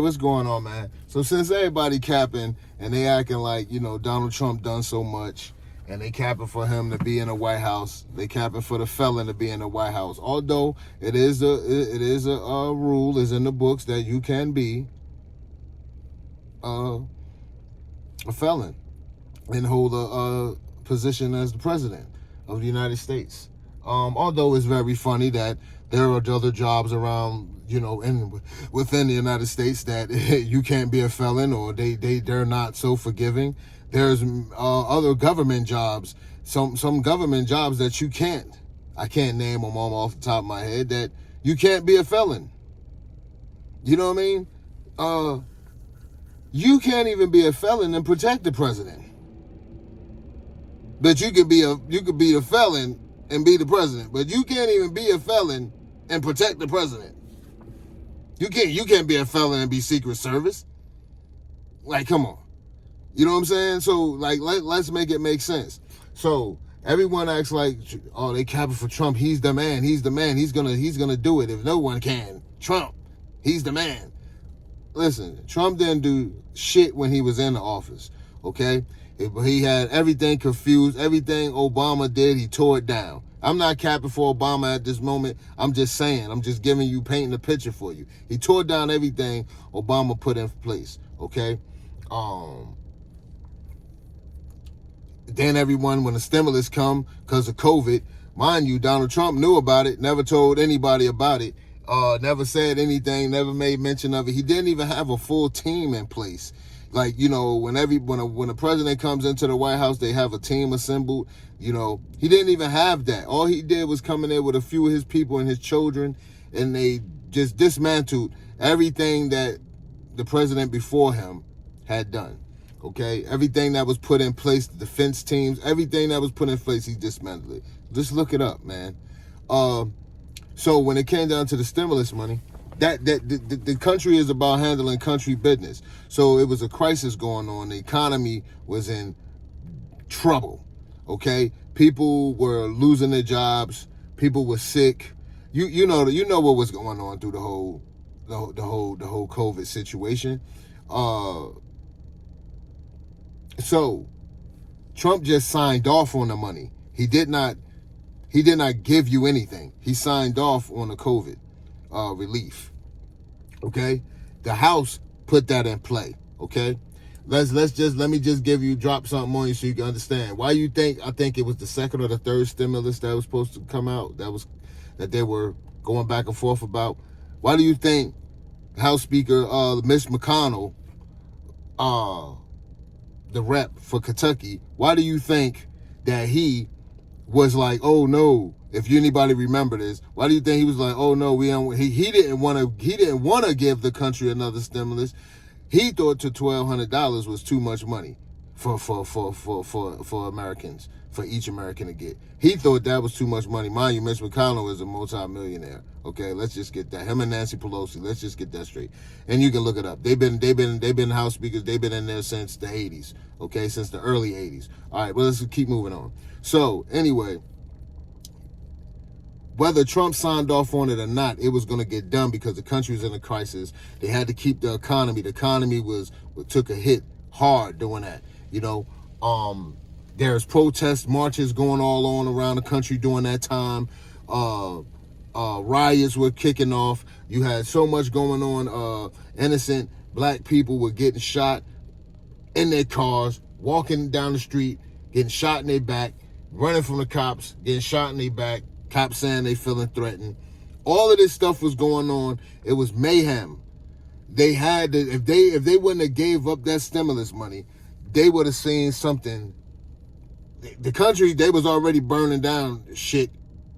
What's going on, man? So since everybody capping and they acting like, Donald Trump done so much and they capping for him to be in the White House, they capping for the felon to be in the White House. Although it is a rule, is in the books that you can be a felon and hold a position as the president of the United States. Although it's very funny that there are other jobs around, within the United States that you can't be a felon, or they're not so forgiving. There's other government jobs, some government jobs that you can't. I can't name them all off the top of my head, that you can't be a felon. You know what I mean? You can't even be a felon and protect the president. But you could be a felon and be the president, but you can't even be a felon and protect the president. You can't be a felon and be Secret Service. Like, come on. You know what I'm saying? So, like, let's make it make sense. So everyone acts like, oh, they capping for Trump. He's the man. He's the man. He's gonna do it if no one can. Trump, he's the man. Listen, Trump didn't do shit when he was in the office. Okay, he had everything confused. Everything Obama did, he tore it down. I'm not capping for Obama at this moment. I'm just saying. I'm just painting a picture for you. He tore down everything Obama put in place. Okay. Then everyone, when the stimulus come because of COVID, mind you, Donald Trump knew about it, never told anybody about it, never said anything, never made mention of it. He didn't even have a full team in place. Like, when a president comes into the White House, they have a team assembled. He didn't even have that. All he did was come in there with a few of his people and his children, and they just dismantled everything that the president before him had done. Okay, everything that was put in place, the defense teams, everything that was put in place, he dismantled it. Just look it up, man. So when it came down to the stimulus money, the country is about handling country business. So it was a crisis going on. The economy was in trouble. Okay, people were losing their jobs. People were sick. You know what was going on through the whole COVID situation. So Trump just signed off on the money. He did not give you anything. He signed off on the COVID relief. Okay, the House put that in play. Okay, let me just drop something on you so you can understand why you think. I think it was the second or the third stimulus that was supposed to come out that they were going back and forth about. Why do you think House Speaker Mitch McConnell, the rep for Kentucky, why do you think that he was like, oh no? If anybody remember this, why do you think he was like, oh no, he didn't want to give the country another stimulus? He thought $1,200 was too much money for Americans, for each American to get. He thought that was too much money. Mind you, Mitch McConnell is a multi-millionaire. Okay, let's just get that. Him and Nancy Pelosi, let's just get that straight. And you can look it up. They've been House speakers. They've been in there since the 80s. Okay, since the early 80s. All right, well, let's keep moving on. So anyway, whether Trump signed off on it or not, it was going to get done because the country was in a crisis. They had to keep the economy. The economy took a hit hard doing that. There's protests, marches going all on around the country during that time. Riots were kicking off. You had so much going on. Innocent black people were getting shot in their cars, walking down the street, getting shot in their back, running from the cops, getting shot in their back, cops saying they feeling threatened. All of this stuff was going on. It was mayhem. They had to, if they wouldn't have gave up that stimulus money, they would have seen something. The country, they was already burning down shit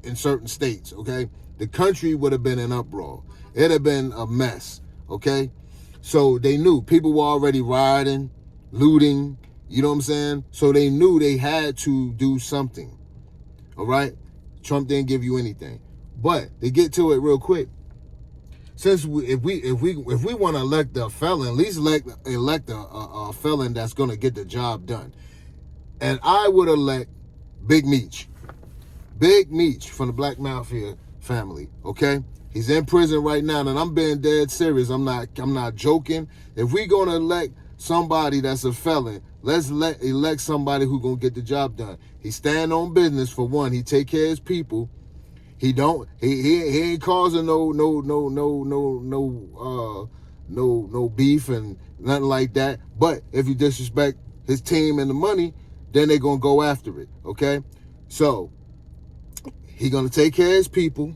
in certain states, okay? The country would have been in uproar. It'd have been a mess, okay? So they knew people were already rioting, looting, you know what I'm saying? So they knew they had to do something, all right? Trump didn't give you anything. But to get to it real quick, since if we want to elect a felon, at least elect a felon that's going to get the job done. And I would elect Big Meech from the Black Mafia family, okay? He's in prison right now, and I'm being dead serious. I'm not joking. If we gonna elect somebody that's a felon, let's elect somebody who gonna get the job done. He stand on business for one. He take care of his people. He ain't causing no beef and nothing like that. But if you disrespect his team and the money, then they're gonna go after it. Okay, so he gonna take care of his people.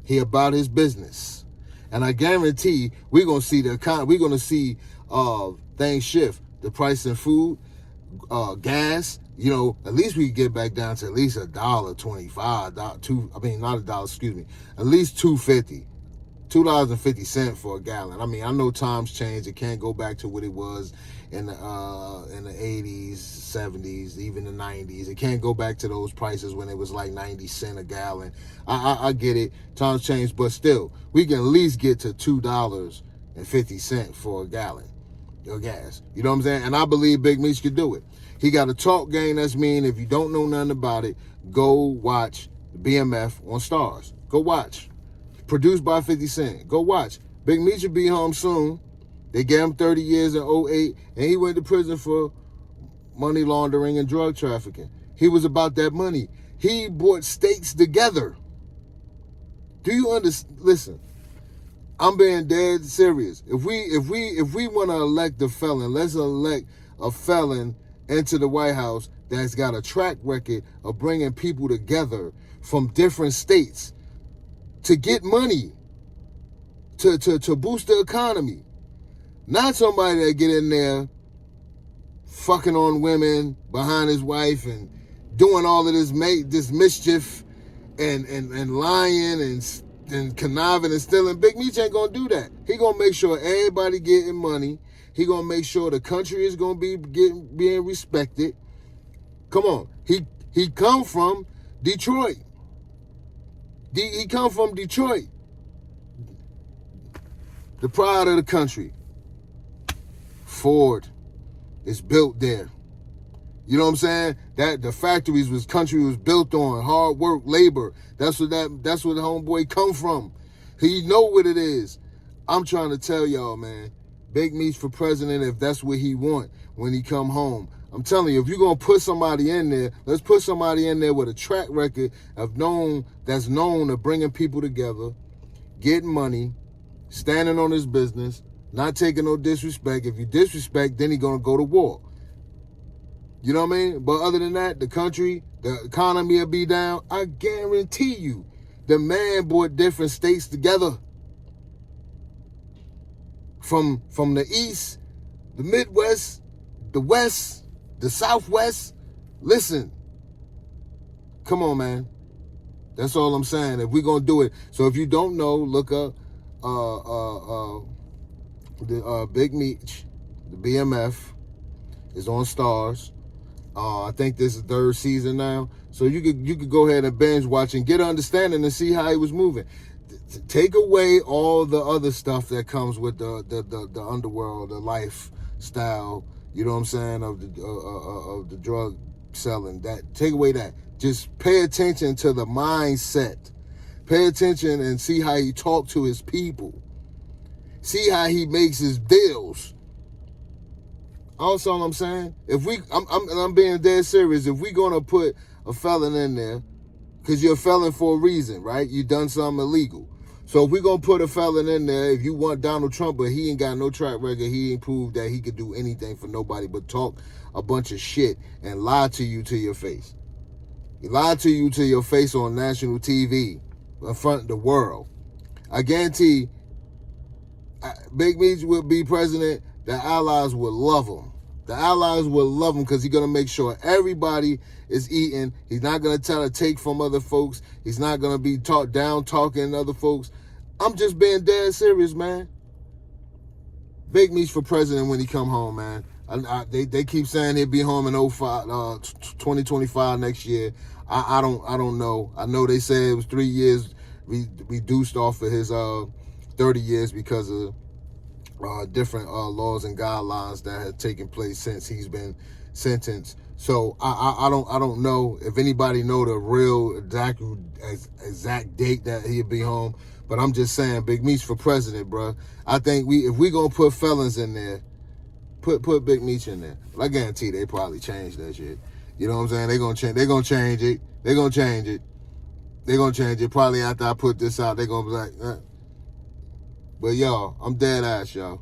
He about his business, and I guarantee we're gonna see things shift. The price of food, gas. At least we get back down to at least $1.25. Not a dollar. Excuse me. At least $2.50. $2.50 for a gallon. I know times change. It can't go back to what it was in the 80s, 70s, even the 90s. It can't go back to those prices when it was like 90 cents a gallon. I get it. Times change, but still, we can at least get to $2.50 for a gallon of gas. You know what I'm saying? And I believe Big Meech could do it. He got a talk game that's mean. If you don't know nothing about it, go watch the BMF on Stars. Go watch. Produced by 50 Cent. Go watch. Big Meech will be home soon. They gave him 30 years in 2008, and he went to prison for money laundering and drug trafficking. He was about that money. He brought states together. Do you understand? Listen, I'm being dead serious. If we want to elect a felon, let's elect a felon into the White House that's got a track record of bringing people together from different states to get money, to boost the economy. Not somebody that get in there fucking on women behind his wife and doing all of this mischief and lying and conniving and stealing. Big Meech ain't gonna do that. He gonna make sure everybody getting money. He gonna make sure the country is gonna be being respected. Come on, he come from Detroit. He come from Detroit, the pride of the country. Ford is built there. You know what I'm saying? That the factories country was built on hard work, labor. That's where the homeboy come from. He know what it is. I'm trying to tell y'all, man. Big Meech for president if that's what he want when he come home. I'm telling you, if you're gonna put somebody in there, let's put somebody in there with a track record that's known of bringing people together, getting money, standing on his business, not taking no disrespect. If you disrespect, then he gonna go to war. You know what I mean? But other than that, the country, the economy will be down. I guarantee you, the man brought different states together. From the East, the Midwest, the West, the Southwest. Listen, come on, man. That's all I'm saying. If we're gonna do it, so if you don't know, look up the Big Meech, the BMF is on Stars. I think this is the third season now, so you could go ahead and binge watch and get an understanding and see how he was moving. Take away all the other stuff that comes with the underworld, the lifestyle. You know what I'm saying, of the drug selling. That take away that. Just pay attention to the mindset. Pay attention and see how he talk to his people. See how he makes his deals. Also, all I'm saying, I'm being dead serious. If we gonna put a felon in there, because you're a felon for a reason, right? You done something illegal. So if we gonna put a felon in there, if you want Donald Trump, but he ain't got no track record, he ain't proved that he could do anything for nobody but talk a bunch of shit and lie to you to your face. He lied to you to your face on national TV in front of the world. I guarantee Big Meech will be president. The allies will love him. The allies will love him because he's going to make sure everybody is eating. He's not going to try to take from other folks. He's not going to be talking other folks. I'm just being dead serious, man. Big Meech for president when he come home, man. They keep saying he'll be home in 2025 next year. I don't know. I know they said it was 3 years reduced off of his 30 years because of different laws and guidelines that have taken place since he's been sentenced. So I don't know if anybody know the real exact date that he'll be home. But I'm just saying, Big Meech for president, bro. I think if we gonna put felons in there, put Big Meech in there. I guarantee they probably change that shit. You know what I'm saying? They're gonna change it. They're gonna change it. They're gonna change it. Probably after I put this out, they're gonna be like, But y'all, I'm dead ass, y'all.